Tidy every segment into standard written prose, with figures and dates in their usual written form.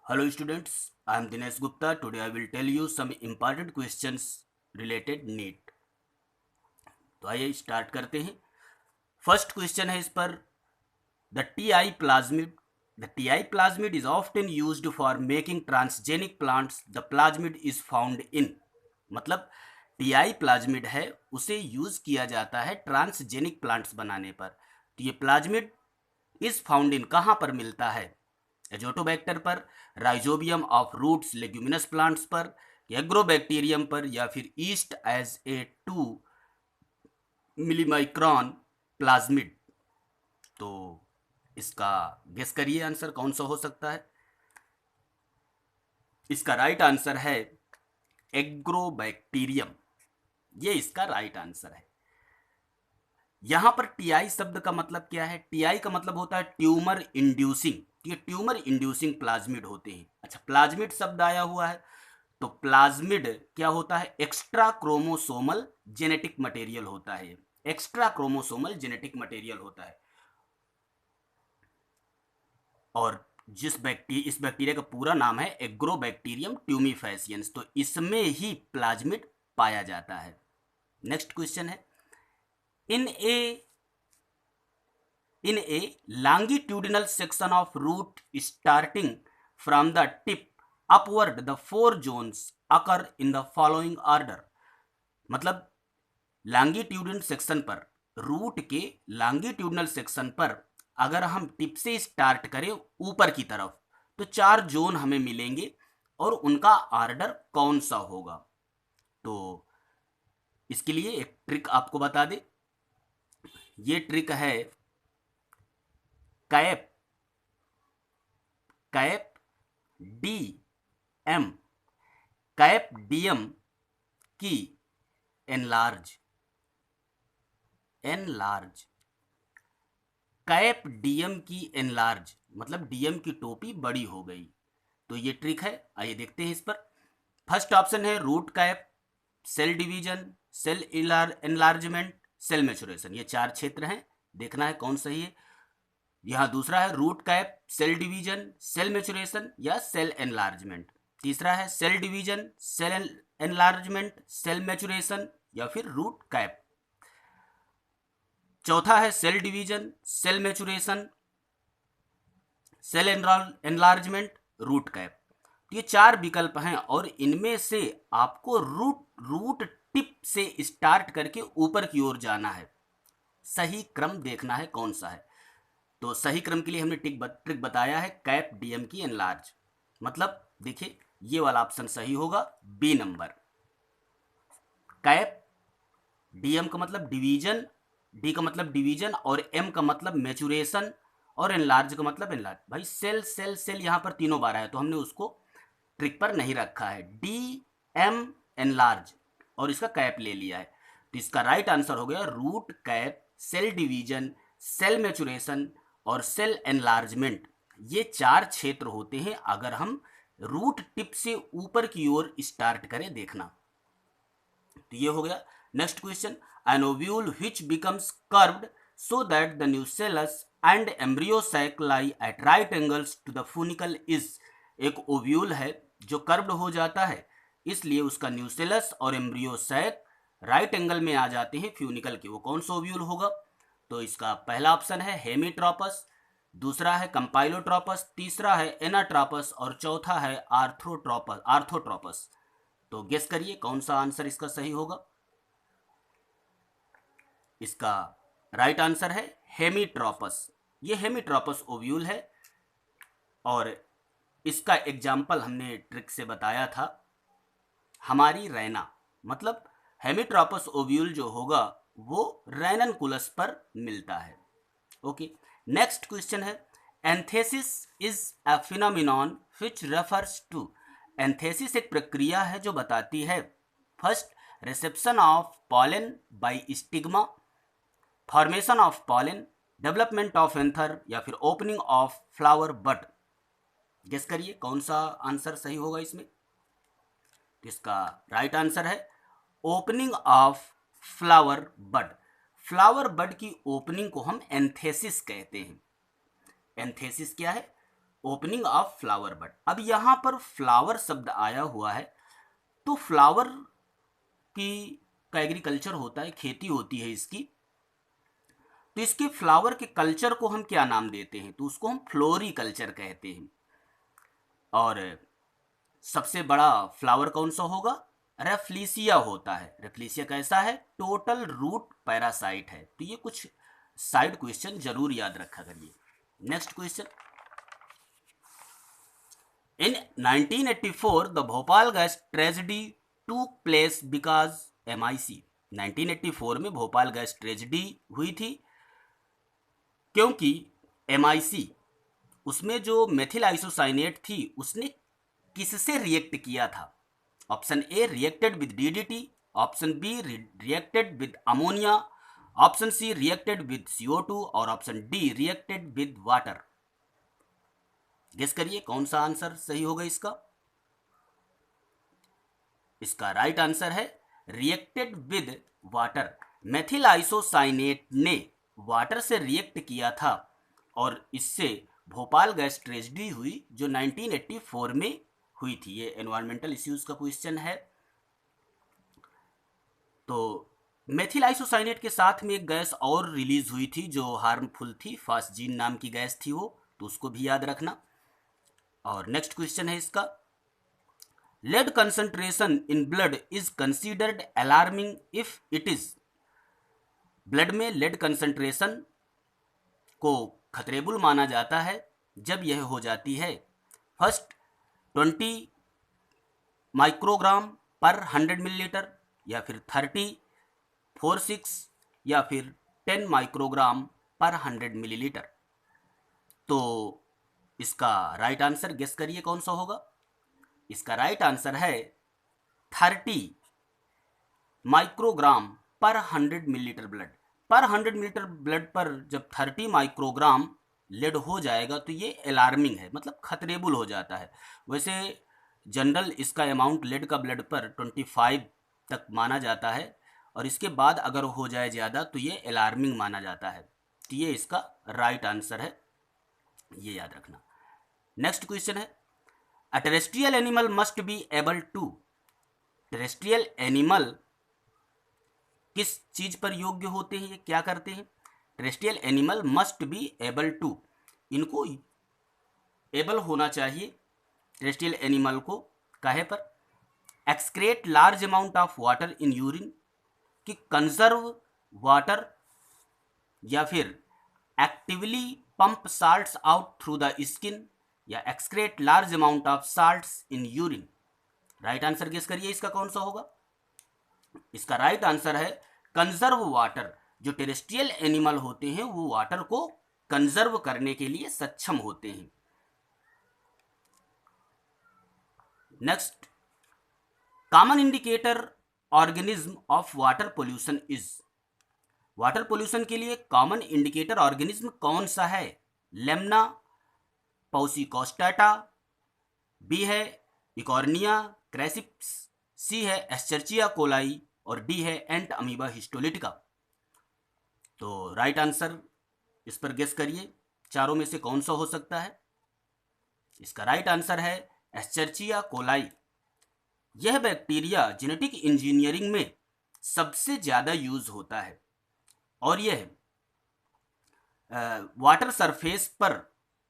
Hello students, I am Dinesh Gupta. Today I will tell you some important questions related NEET. तो आइए start करते हैं। First question है इस पर, the TI plasmid the TI plasmid is often used for making transgenic plants. The plasmid is found in, मतलब TI plasmid है उसे यूज किया जाता है ट्रांसजेनिक प्लांट्स बनाने पर। तो ये प्लाज्मिड इज फाउंड इन कहाँ पर मिलता है? एजोटोबैक्टर पर, rhizobium of roots leguminous plants पर, एग्रोबैक्टीरियम पर, या फिर yeast as a 2 millimicron plasmid. तो इसका गेस करिए आंसर कौन सा हो सकता है। इसका राइट आंसर है एग्रोबैक्टीरियम। ये इसका राइट आंसर है। यहां पर टीआई शब्द का मतलब क्या है? टीआई का मतलब होता है ट्यूमर इंड्यूसिंग। ये ट्यूमर इंड्यूसिंग प्लाज्मिड होते हैं। अच्छा, प्लाज्मिड शब्द आया हुआ है तो प्लाज्मिड क्या होता है? एक्स्ट्रा क्रोमोसोमल जेनेटिक मटेरियल होता है। एक्स्ट्रा क्रोमोसोमल जेनेटिक मटेरियल होता है। और इस बैक्टीरिया का पूरा नाम है एग्रोबैक्टीरियम ट्यूमीफैसियंस। तो इसमें ही प्लाज्मिड पाया जाता है। नेक्स्ट क्वेश्चन है, इन ए longitudinal section of root starting from the tip upward, the 4 zones occur in the following order। मतलब लॉन्गिट्यूडनल सेक्शन पर, रूट के लॉन्गिट्यूडनल सेक्शन पर अगर हम टिप से स्टार्ट करें ऊपर की तरफ तो 4 जोन हमें मिलेंगे और उनका ऑर्डर कौन सा होगा? तो इसके लिए एक ट्रिक आपको बता दे। ये ट्रिक है cap D M cap DM की एनलार्ज कैप डीएम की एनलार्ज, मतलब डीएम की टोपी बड़ी हो गई। तो ये ट्रिक है, आइए देखते हैं इस पर। फर्स्ट ऑप्शन है root cap, cell division, cell enlargement, cell maturation. ये 4 क्षेत्र हैं, देखना है कौन सही है। यहां दूसरा है root cap, cell division, cell maturation या सेल एनलार्जमेंट। तीसरा है cell division, cell enlargement, cell maturation या फिर रूट कैप। चौथा है cell division, cell maturation, cell enlargement, root cap. ये 4 विकल्प हैं और इनमें से आपको रूट टिप से स्टार्ट करके ऊपर की ओर जाना है। सही क्रम देखना है कौन सा है। तो सही क्रम के लिए हमने ट्रिक बताया है कैप डीएम की एनलार्ज। मतलब देखिए ये वाला ऑप्शन सही होगा, बी नंबर। कैप डीएम का मतलब डिवीजन, डी का मतलब डिवीजन और एम का मतलब मैचुरेशन और एनलार्ज का मतलब एनलार्ज। भाई सेल सेल सेल यहाँ पर तीनों बार आया तो हमने उसको ट्रिक पर नहीं रखा है। डी एम एनलार्ज और इसका कैप ले लिया है। तो इसका राइट आंसर हो गया root cap, cell division, cell maturation और सेल एनलार्जमेंट। ये 4 क्षेत्र होते हैं अगर हम रूट टिप से ऊपर की ओर स्टार्ट करें, देखना। तो ये हो गया। Next question, an ovule which becomes curved so that the nucellus and embryo sac lie at right angles to the funicle is। एक ओव्यूल है जो कर्व्ड हो जाता है, इसलिए उसका न्यूसेलस और एम्ब्रियो सैक राइट एंगल में आ जाते हैं फ्यूनिकल के। वो कौन सा ओव्यूल होगा? तो इसका पहला ऑप्शन है हेमीट्रोपस, दूसरा है कंपाइलोट्रोपस, तीसरा है एनाट्रोपस और चौथा है आर्थोट्रोपस। तो गेस करिए कौन सा आंसर इसका सही होगा। इसका राइट आंसर है हेमीट्रोपस। ये हेमीट्रोपस ओव्यूल है और इसका एग्जाम्पल हमने ट्रिक से बताया था, हमारी रैना। मतलब हेमीट्रोपस ओव्यूल जो होगा वो रैननकुलस पर मिलता है। ओके, नेक्स्ट क्वेश्चन है, anthesis is a phenomenon which refers to. Anthesis एक प्रक्रिया है जो बताती है first reception of pollen by stigma, formation of pollen, development of anther या फिर opening of flower bud. Guess करिए कौन सा आंसर सही होगा इसमें। इसका राइट आंसर है opening of flower bud. Flower bud की ओपनिंग को हम एंथेसिस कहते हैं। एंथेसिस क्या है? ओपनिंग ऑफ फ्लावर बड। अब यहाँ पर फ्लावर शब्द आया हुआ है, तो फ्लावर की का एग्रीकल्चर होता है, खेती होती है इसकी, तो इसके फ्लावर के कल्चर को हम क्या नाम देते हैं, तो उसको हम फ्लोरीकल्चर कहते हैं। और सबसे बड़ा फ्लावर कौन सा होगा, रेफ्लिसिया होता है। रेफ्लिसिया कैसा है, टोटल रूट पैरासाइट है। तो ये कुछ साइड क्वेश्चन जरूर याद रखा करिए। Next question, in 1984 the Bhopal gas tragedy टूक प्लेस बिकॉज MIC। 1984 में भोपाल गैस ट्रेजेडी हुई थी क्योंकि MIC, उसमें जो मेथिल आइसोसाइनेट थी उसने किससे रिएक्ट किया था। Option A reacted with DDT, option B reacted with ammonia, option C reacted with CO2 और option D reacted with water. Guess करिए कौन सा आंसर सही होगा इसका। इसका राइट आंसर है reacted with water. Methyl isocyanate ने वाटर से रिएक्ट किया था और इससे भोपाल गैस ट्रेजेडी हुई जो 1984 में हुई थी। ये एनवायरमेंटल इश्यूज का क्वेश्चन है। तो मेथिल आइसोसाइनेट के साथ में एक गैस और रिलीज हुई थी जो हार्मफुल थी, फास्जीन नाम की गैस थी वो, तो उसको भी याद रखना। और नेक्स्ट क्वेश्चन है इसका, lead concentration in blood is considered alarming if it is. Blood में लेड कंसंट्रेशन को खतरेबुल माना जाता है जब यह हो जाती है फर्स्ट 20 माइक्रोग्राम पर 100 मिलीलीटर, या फिर 30, 46 या फिर 10 माइक्रोग्राम पर 100 मिलीलीटर। तो इसका राइट आंसर गेस करिए कौन सा होगा। इसका राइट आंसर है 30 माइक्रोग्राम पर 100 मिलीलीटर ब्लड। पर 100 मिलीलीटर ब्लड पर जब 30 माइक्रोग्राम लेड हो जाएगा तो ये अलार्मिंग है, मतलब खतरेबुल हो जाता है। वैसे जनरल इसका अमाउंट लेड का ब्लड पर 25 तक माना जाता है और इसके बाद अगर हो जाए ज़्यादा तो ये अलार्मिंग माना जाता है। तो ये इसका राइट आंसर है, ये याद रखना। नेक्स्ट क्वेश्चन है, a terrestrial animal must be able to. Terrestrial animal किस चीज पर योग्य होते हैं, ये क्या करते हैं। Terrestrial animal must be able to, इनको एबल होना चाहिए टेरेस्ट्रियल एनिमल को, काहे पर, excrete large amount of water in urine, कि कंजर्व वाटर, या फिर actively pump salts out through the skin, या excrete large amount of salts in urine. Right answer guess करिए इसका कौन सा होगा। इसका राइट आंसर है कंजर्व वाटर। जो टेरेस्ट्रियल एनिमल होते हैं वो वाटर को कंजर्व करने के लिए सक्षम होते हैं। Next, common indicator organism of water pollution is. Water pollution के लिए कॉमन इंडिकेटर ऑर्गेनिज्म कौन सा है। लेमना पॉसिकोस्टाटा, बी है इकॉर्निया क्रैसिप्स, सी है एस्चर्चिया कोलाई और डी है एंट अमीबा हिस्टोलिटिका। तो राइट आंसर इस पर गेस करिए, चारों में से कौन सा हो सकता है। इसका राइट आंसर है एस्चर्चिया कोलाई। यह बैक्टीरिया जेनेटिक इंजीनियरिंग में सबसे ज़्यादा यूज होता है और यह वाटर सरफेस पर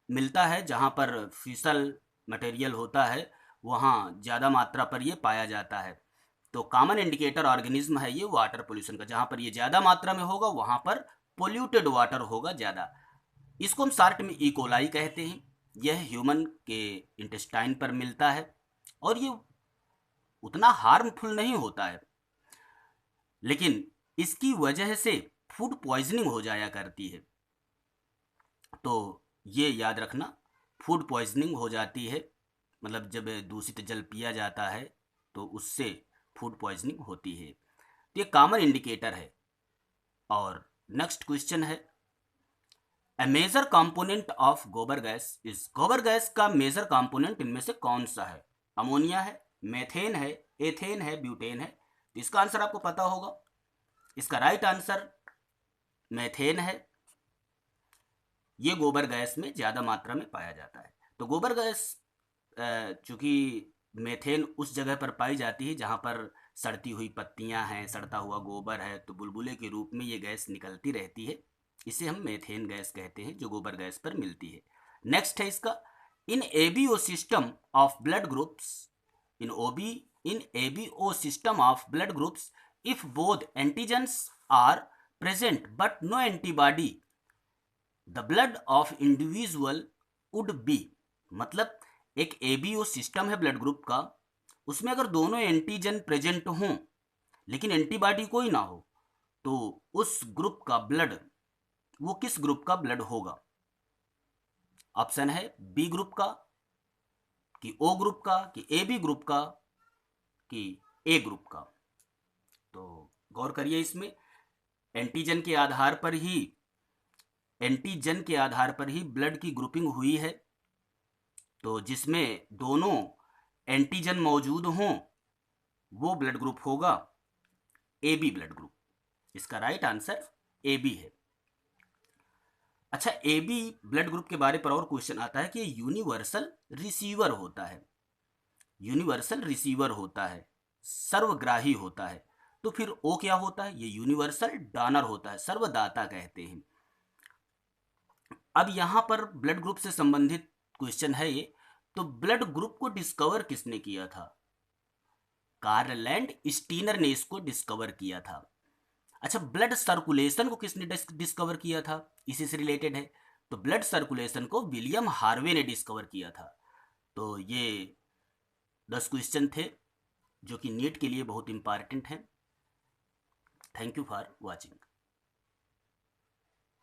मिलता है, जहाँ पर फिसल मटेरियल होता है वहाँ ज़्यादा मात्रा पर यह पाया जाता है। तो कॉमन इंडिकेटर ऑर्गेनिज्म है ये वाटर पोल्यूशन का, जहाँ पर ये ज़्यादा मात्रा में होगा वहाँ पर पोल्यूटेड वाटर होगा ज़्यादा। इसको हम शॉर्ट में इकोलाई कहते हैं। यह ह्यूमन के इंटेस्टाइन पर मिलता है और ये उतना हार्मफुल नहीं होता है, लेकिन इसकी वजह से फूड पॉइजनिंग हो जाया करती है। तो ये याद रखना, फूड पॉइजनिंग हो जाती है, मतलब जब दूषित जल पिया जाता है तो उससे फूड पॉइजनिंग होती है। तो ये कॉमन इंडिकेटर है। और नेक्स्ट क्वेश्चन है, ए मेजर कंपोनेंट ऑफ गोबर गैस इज। गोबर गैस का मेजर कंपोनेंट इनमें से कौन सा है। अमोनिया है, मेथेन है, एथेन है, ब्यूटेन है। तो इसका आंसर आपको पता होगा। इसका राइट आंसर मेथेन है। ये गोबर गैस में ज़्यादा मात्रा में पाया जाता है। तो गोबर गैस चूँकि मेथेन उस जगह पर पाई जाती है जहाँ पर सड़ती हुई पत्तियाँ हैं, सड़ता हुआ गोबर है, तो बुलबुले के रूप में ये गैस निकलती रहती है। इसे हम मेथेन गैस कहते हैं, जो गोबर गैस पर मिलती है। नेक्स्ट है इसका, in ABO system of blood groups, in ABO system of blood groups, if both antigens are present but no antibody, the blood of individual would be. मतलब एक एबीओ सिस्टम है ब्लड ग्रुप का, उसमें अगर दोनों antigen present हों लेकिन antibody कोई ना हो, तो उस ग्रुप का ब्लड, वो किस ग्रुप का ब्लड होगा? ऑप्शन है बी ग्रुप का, कि ओ ग्रुप का, कि ए बी ग्रुप का, कि ए ग्रुप का। तो गौर करिए, इसमें एंटीजन के आधार पर ही ब्लड की ग्रुपिंग हुई है। तो जिसमें दोनों एंटीजन मौजूद हों वो ब्लड ग्रुप होगा ए बी ब्लड ग्रुप। इसका राइट आंसर ए बी है। अच्छा, ए बी ब्लड ग्रुप के बारे पर और क्वेश्चन आता है कि यूनिवर्सल रिसीवर होता है, सर्वग्राही होता है। तो फिर ओ क्या होता है? ये यूनिवर्सल डोनर होता है, सर्वदाता कहते हैं। अब यहां पर ब्लड ग्रुप से संबंधित क्वेश्चन है ये। तो ब्लड ग्रुप को डिस्कवर किसने किया था? कार्ल एंड स्टीनर ने इसको डिस्कवर किया था। अच्छा, ब्लड सर्कुलेशन को किसने डिस्कवर किया था? इसी से रिलेटेड है। तो ब्लड सर्कुलेशन को विलियम हार्वे ने डिस्कवर किया था। तो ये 10 क्वेश्चन थे जो कि नीट के लिए बहुत इंपॉर्टेंट हैं। Thank you for watching.